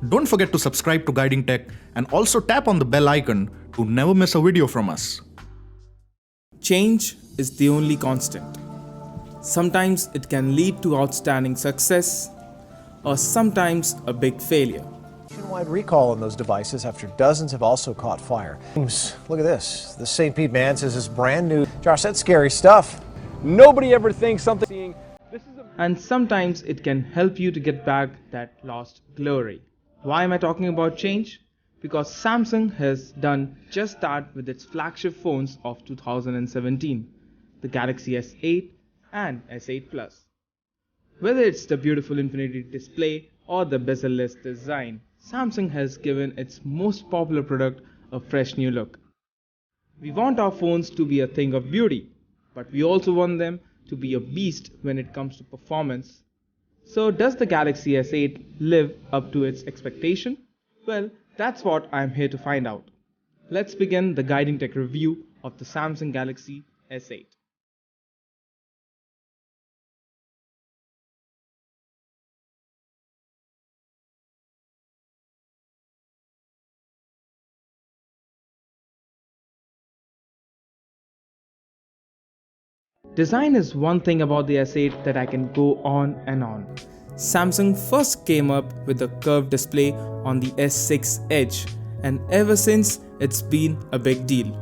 Don't forget to subscribe to Guiding Tech and also tap on the bell icon to never miss a video from us. Change is the only constant. Sometimes it can lead to outstanding success, or sometimes a big failure. Nationwide recall on those devices after dozens have also caught fire. Look at this. The St. Pete man says it's brand new. Josh, that's scary stuff. Nobody ever thinks something. And sometimes it can help you to get back that lost glory. Why am I talking about change? Because Samsung has done just that with its flagship phones of 2017, the Galaxy S8 and S8 Plus. Whether it's the beautiful infinity display or the bezel-less design, Samsung has given its most popular product a fresh new look. We want our phones to be a thing of beauty, but we also want them to be a beast when it comes to performance. So does the Galaxy S8 live up to its expectation? Well, that's what I'm here to find out. Let's begin the Guiding Tech review of the Samsung Galaxy S8. Design is one thing about the S8 that I can go on and on. Samsung first came up with the curved display on the S6 Edge, and ever since it's been a big deal.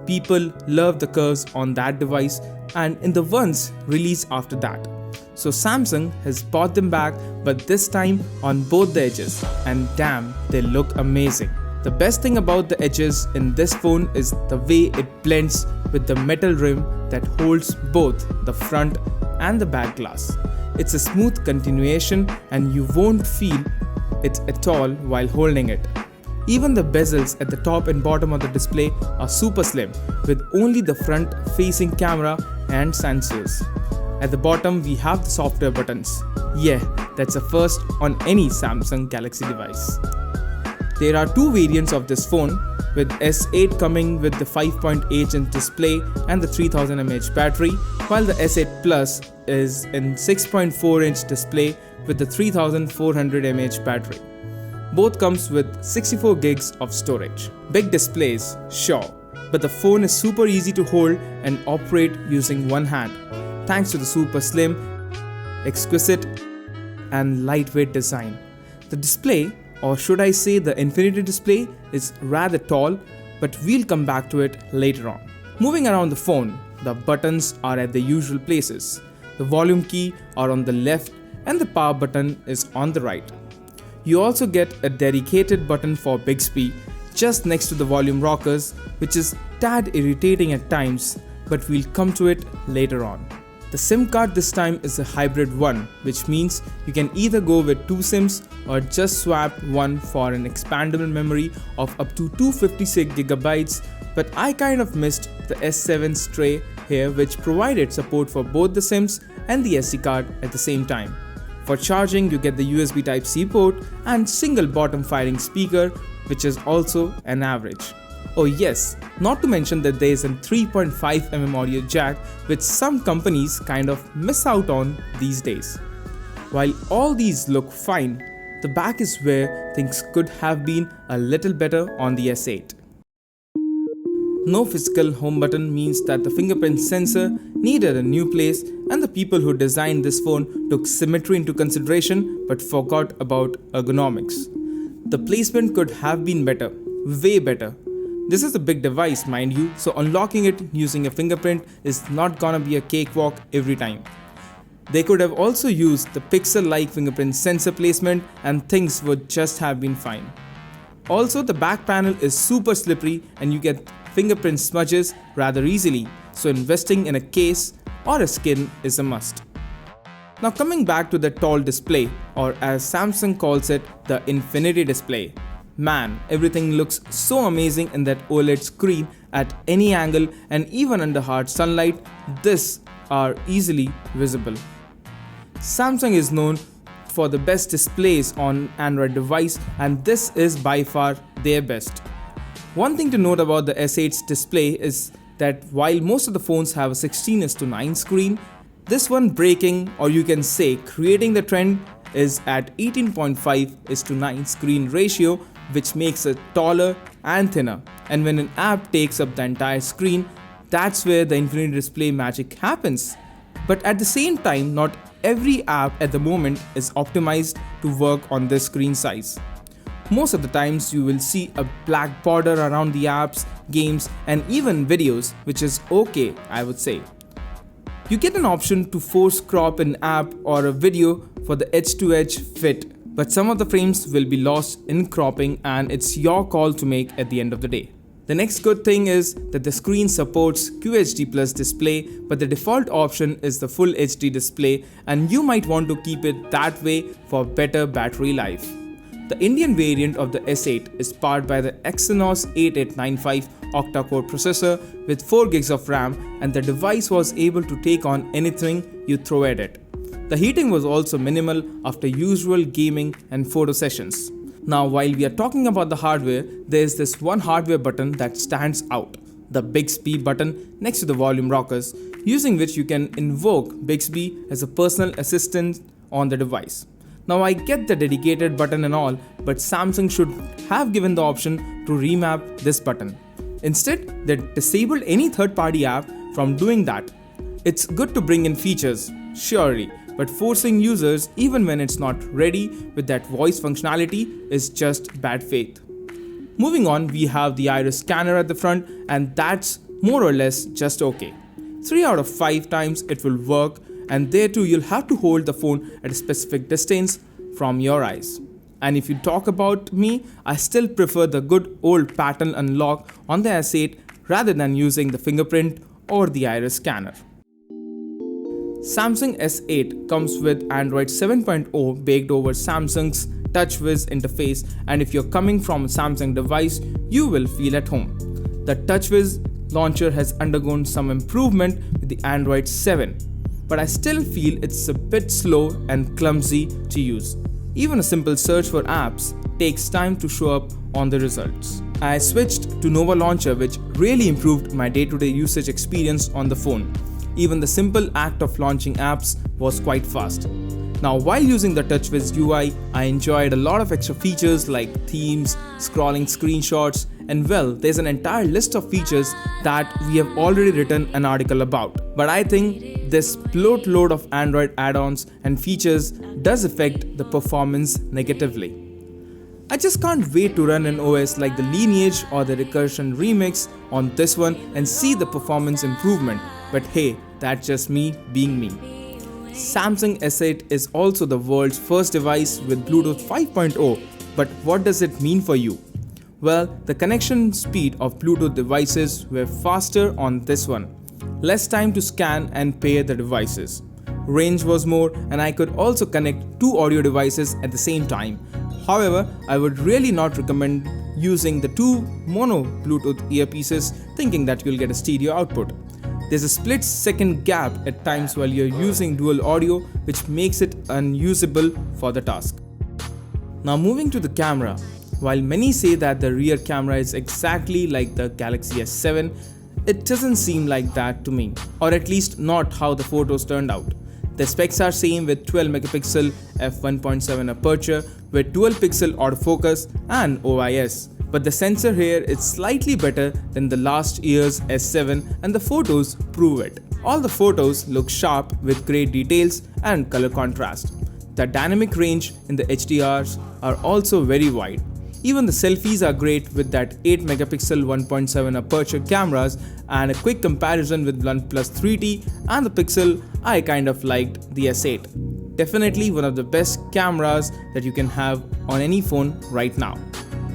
People love the curves on that device and in the ones released after that. So Samsung has brought them back, but this time on both the edges, and damn, they look amazing. The best thing about the edges in this phone is the way it blends with the metal rim that holds both the front and the back glass. It's a smooth continuation and you won't feel it at all while holding it. Even the bezels at the top and bottom of the display are super slim with only the front facing camera and sensors. At the bottom we have the software buttons. Yeah, that's a first on any Samsung Galaxy device. There are two variants of this phone, with S8 coming with the 5.8-inch display and the 3000 mAh battery, while the S8 Plus is in 6.4-inch display with the 3400 mAh battery. Both comes with 64 gigs of storage. Big displays, sure, but the phone is super easy to hold and operate using one hand, thanks to the super slim, exquisite and lightweight design. The display, or should I say the infinity display, is rather tall, but we'll come back to it later on. Moving around the phone, the buttons are at the usual places. The volume key are on the left and the power button is on the right. You also get a dedicated button for Bixby just next to the volume rockers, which is tad irritating at times, but we'll come to it later on. The SIM card this time is a hybrid one, which means you can either go with 2 SIMs or just swap one for an expandable memory of up to 256GB, but I kind of missed the S7 tray here, which provided support for both the SIMs and the SD card at the same time. For charging, you get the USB Type-C port and single bottom firing speaker, which is also an average. Oh yes, not to mention that there is a 3.5mm audio jack, which some companies kind of miss out on these days. While all these look fine, the back is where things could have been a little better on the S8. No physical home button means that the fingerprint sensor needed a new place, and the people who designed this phone took symmetry into consideration but forgot about ergonomics. The placement could have been better, way better. This is a big device, mind you, so unlocking it using a fingerprint is not gonna be a cakewalk every time. They could have also used the pixel-like fingerprint sensor placement and things would just have been fine. Also, the back panel is super slippery and you get fingerprint smudges rather easily, so investing in a case or a skin is a must. Now coming back to the tall display, or as Samsung calls it, the infinity display. Man, everything looks so amazing in that OLED screen at any angle, and even under hard sunlight, this are easily visible. Samsung is known for the best displays on Android device, and this is by far their best. One thing to note about the S8's display is that while most of the phones have a 16:9 screen, this one breaking, or you can say creating the trend, is at 18.5:9 screen ratio, which makes it taller and thinner. And when an app takes up the entire screen, that's where the infinity display magic happens. But at the same time, not every app at the moment is optimized to work on this screen size. Most of the times you will see a black border around the apps, games, and even videos, which is okay, I would say. You get an option to force crop an app or a video for the edge-to-edge fit, but some of the frames will be lost in cropping, and it's your call to make at the end of the day. The next good thing is that the screen supports QHD Plus display, but the default option is the full HD display, and you might want to keep it that way for better battery life. The Indian variant of the S8 is powered by the Exynos 8895 octa-core processor with 4 GB of RAM, and the device was able to take on anything you throw at it. The heating was also minimal after usual gaming and photo sessions. Now, while we are talking about the hardware, there is this one hardware button that stands out, the Bixby button next to the volume rockers, using which you can invoke Bixby as a personal assistant on the device. Now, I get the dedicated button and all, but Samsung should have given the option to remap this button. Instead, they disabled any third-party app from doing that. It's good to bring in features, surely, but forcing users even when it's not ready with that voice functionality is just bad faith. Moving on, we have the iris scanner at the front, and that's more or less just okay. 3 out of 5 times it will work, and there too you'll have to hold the phone at a specific distance from your eyes. And if you talk about me, I still prefer the good old pattern unlock on the S8 rather than using the fingerprint or the iris scanner. Samsung S8 comes with Android 7.0 baked over Samsung's TouchWiz interface, and if you're coming from a Samsung device, you will feel at home. The TouchWiz launcher has undergone some improvement with the Android 7, but I still feel it's a bit slow and clumsy to use. Even a simple search for apps takes time to show up on the results. I switched to Nova Launcher, which really improved my day-to-day usage experience on the phone. Even the simple act of launching apps was quite fast. Now, while using the TouchWiz UI, I enjoyed a lot of extra features like themes, scrolling screenshots, and well, there's an entire list of features that we have already written an article about. But I think this bloat load of Android add-ons and features does affect the performance negatively. I just can't wait to run an OS like the Lineage or the Recursion Remix on this one and see the performance improvement. But hey, that's just me being me. Samsung S8 is also the world's first device with Bluetooth 5.0, but what does it mean for you? Well, the connection speed of Bluetooth devices were faster on this one. Less time to scan and pair the devices. Range was more, and I could also connect 2 audio devices at the same time. However, I would really not recommend using the 2 mono Bluetooth earpieces thinking that you'll get a stereo output. There's a split-second gap at times while you're using dual audio, which makes it unusable for the task. Now moving to the camera. While many say that the rear camera is exactly like the Galaxy S7, it doesn't seem like that to me, or at least not how the photos turned out. The specs are same with 12 megapixel f1.7 aperture with dual pixel autofocus and OIS. But the sensor here is slightly better than the last year's S7, and the photos prove it. All the photos look sharp with great details and color contrast. The dynamic range in the HDRs are also very wide. Even the selfies are great with that 8 megapixel 1.7 aperture cameras, and a quick comparison with OnePlus 3T and the Pixel, I kind of liked the S8. Definitely one of the best cameras that you can have on any phone right now.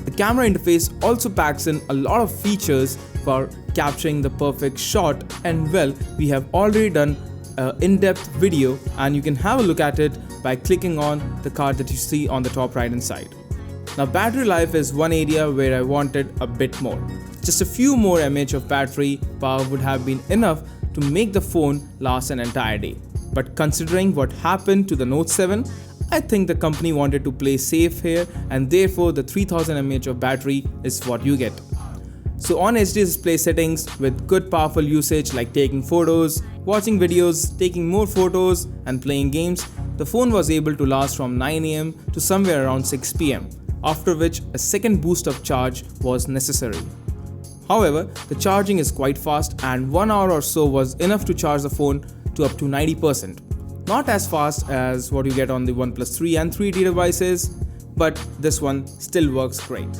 The camera interface also packs in a lot of features for capturing the perfect shot, and well, we have already done an in-depth video and you can have a look at it by clicking on the card that you see on the top right hand side. Now, battery life is one area where I wanted a bit more. Just a few more mAh of battery power would have been enough to make the phone last an entire day. But considering what happened to the Note 7, I think the company wanted to play safe here, and therefore the 3000 mAh of battery is what you get. So on HD display settings with good powerful usage like taking photos, watching videos, taking more photos and playing games, the phone was able to last from 9 am to somewhere around 6 pm, after which a second boost of charge was necessary. However, the charging is quite fast and 1 hour or so was enough to charge the phone to up to 90%. Not as fast as what you get on the OnePlus 3 and 3D devices, but this one still works great.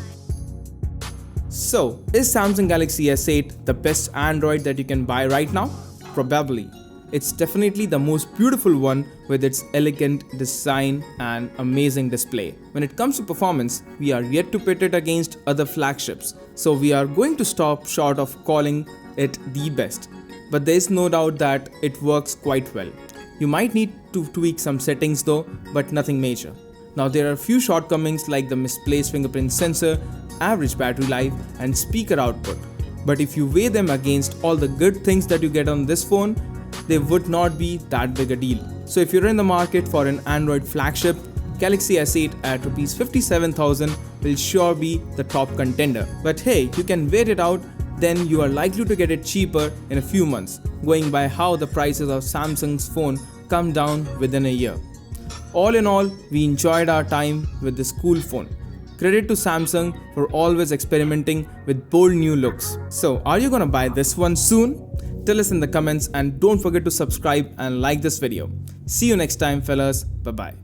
So, is Samsung Galaxy S8 the best Android that you can buy right now? Probably. It's definitely the most beautiful one with its elegant design and amazing display. When it comes to performance, we are yet to pit it against other flagships, so we are going to stop short of calling it the best. But there is no doubt that it works quite well. You might need to tweak some settings though, but nothing major. Now there are a few shortcomings like the misplaced fingerprint sensor, average battery life and speaker output. But if you weigh them against all the good things that you get on this phone, they would not be that big a deal. So if you're in the market for an Android flagship, Galaxy S8 at Rs 57,000 will sure be the top contender. But hey, you can wait it out, then you are likely to get it cheaper in a few months, going by how the prices of Samsung's phone come down within a year. All in all, we enjoyed our time with this cool phone. Credit to Samsung for always experimenting with bold new looks. So, are you gonna buy this one soon? Tell us in the comments and don't forget to subscribe and like this video. See you next time, fellas. Bye bye.